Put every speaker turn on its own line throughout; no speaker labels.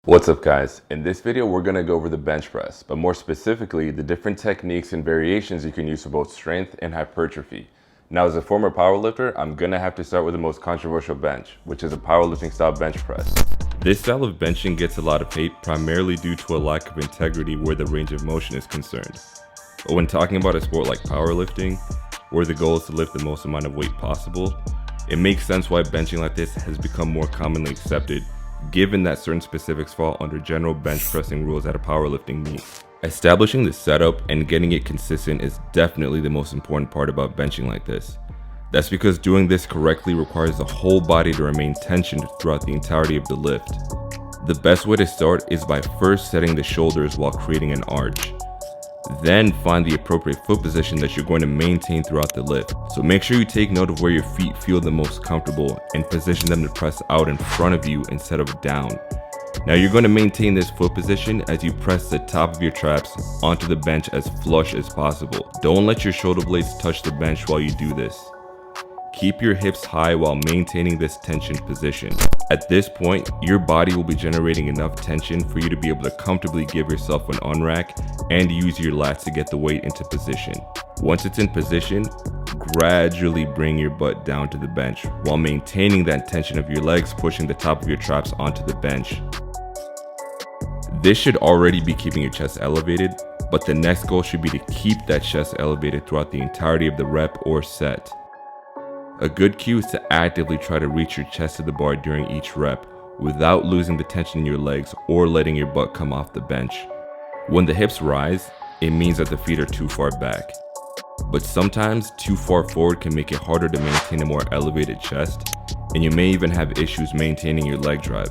What's up guys? In this video we're going to go over the bench press, but more specifically the different techniques and variations you can use for both strength and hypertrophy. Now as a former powerlifter, I'm going to have to start with the most controversial bench, which is a powerlifting style bench press. This style of benching gets a lot of hate primarily due to a lack of integrity where the range of motion is concerned. But when talking about a sport like powerlifting, where the goal is to lift the most amount of weight possible, it makes sense why benching like this has become more commonly accepted, given that certain specifics fall under general bench pressing rules at a powerlifting meet. Establishing the setup and getting it consistent is definitely the most important part about benching like this. That's because doing this correctly requires the whole body to remain tensioned throughout the entirety of the lift. The best way to start is by first setting the shoulders while creating an arch. Then find the appropriate foot position that you're going to maintain throughout the lift. So make sure you take note of where your feet feel the most comfortable and position them to press out in front of you instead of down. Now you're going to maintain this foot position as you press the top of your traps onto the bench as flush as possible. Don't let your shoulder blades touch the bench while you do this. Keep your hips high while maintaining this tensioned position. At this point, your body will be generating enough tension for you to be able to comfortably give yourself an unrack and use your lats to get the weight into position. Once it's in position, gradually bring your butt down to the bench while maintaining that tension of your legs pushing the top of your traps onto the bench. This should already be keeping your chest elevated, but the next goal should be to keep that chest elevated throughout the entirety of the rep or set. A good cue is to actively try to reach your chest to the bar during each rep without losing the tension in your legs or letting your butt come off the bench. When the hips rise, it means that the feet are too far back. But sometimes too far forward can make it harder to maintain a more elevated chest, and you may even have issues maintaining your leg drive.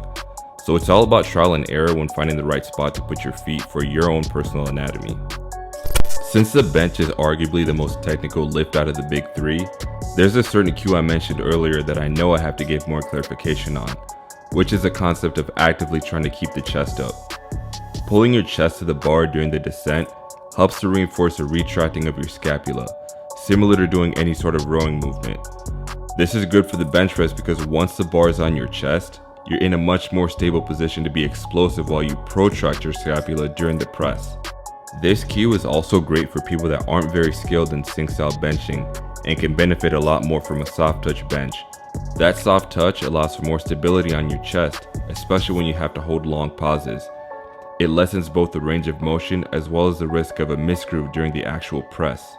So it's all about trial and error when finding the right spot to put your feet for your own personal anatomy. Since the bench is arguably the most technical lift out of the big three, there's a certain cue I mentioned earlier that I know I have to give more clarification on, which is the concept of actively trying to keep the chest up. Pulling your chest to the bar during the descent helps to reinforce the retracting of your scapula, similar to doing any sort of rowing movement. This is good for the bench press because once the bar is on your chest, you're in a much more stable position to be explosive while you protract your scapula during the press. This cue is also great for people that aren't very skilled in sink style benching and can benefit a lot more from a soft touch bench. That soft touch allows for more stability on your chest, especially when you have to hold long pauses. It lessens both the range of motion as well as the risk of a misgroove during the actual press.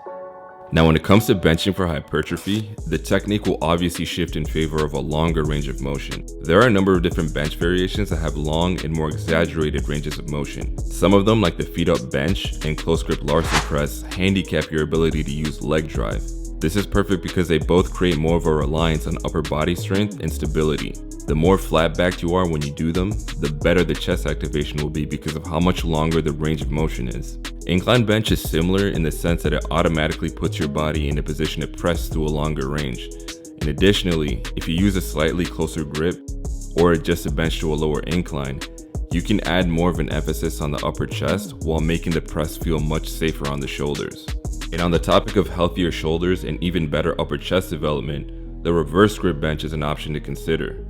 Now when it comes to benching for hypertrophy, the technique will obviously shift in favor of a longer range of motion. There are a number of different bench variations that have long and more exaggerated ranges of motion. Some of them, like the feet up bench and close grip Larsen press, handicap your ability to use leg drive. This is perfect because they both create more of a reliance on upper body strength and stability. The more flat backed you are when you do them, the better the chest activation will be because of how much longer the range of motion is. Incline bench is similar in the sense that it automatically puts your body in a position to press through a longer range. And additionally, if you use a slightly closer grip or adjust the bench to a lower incline, you can add more of an emphasis on the upper chest while making the press feel much safer on the shoulders. And on the topic of healthier shoulders and even better upper chest development, the reverse grip bench is an option to consider.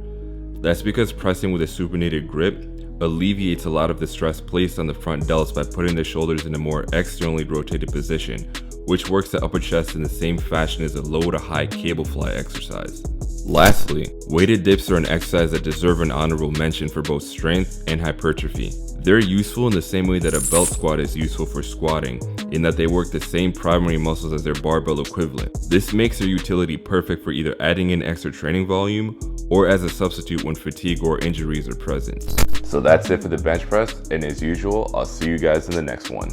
That's because pressing with a supinated grip alleviates a lot of the stress placed on the front delts by putting the shoulders in a more externally rotated position, which works the upper chest in the same fashion as a low to high cable fly exercise. Lastly, weighted dips are an exercise that deserve an honorable mention for both strength and hypertrophy. They're useful in the same way that a belt squat is useful for squatting, in that they work the same primary muscles as their barbell equivalent. This makes their utility perfect for either adding in extra training volume or as a substitute when fatigue or injuries are present. So that's it for the bench press, and as usual, I'll see you guys in the next one.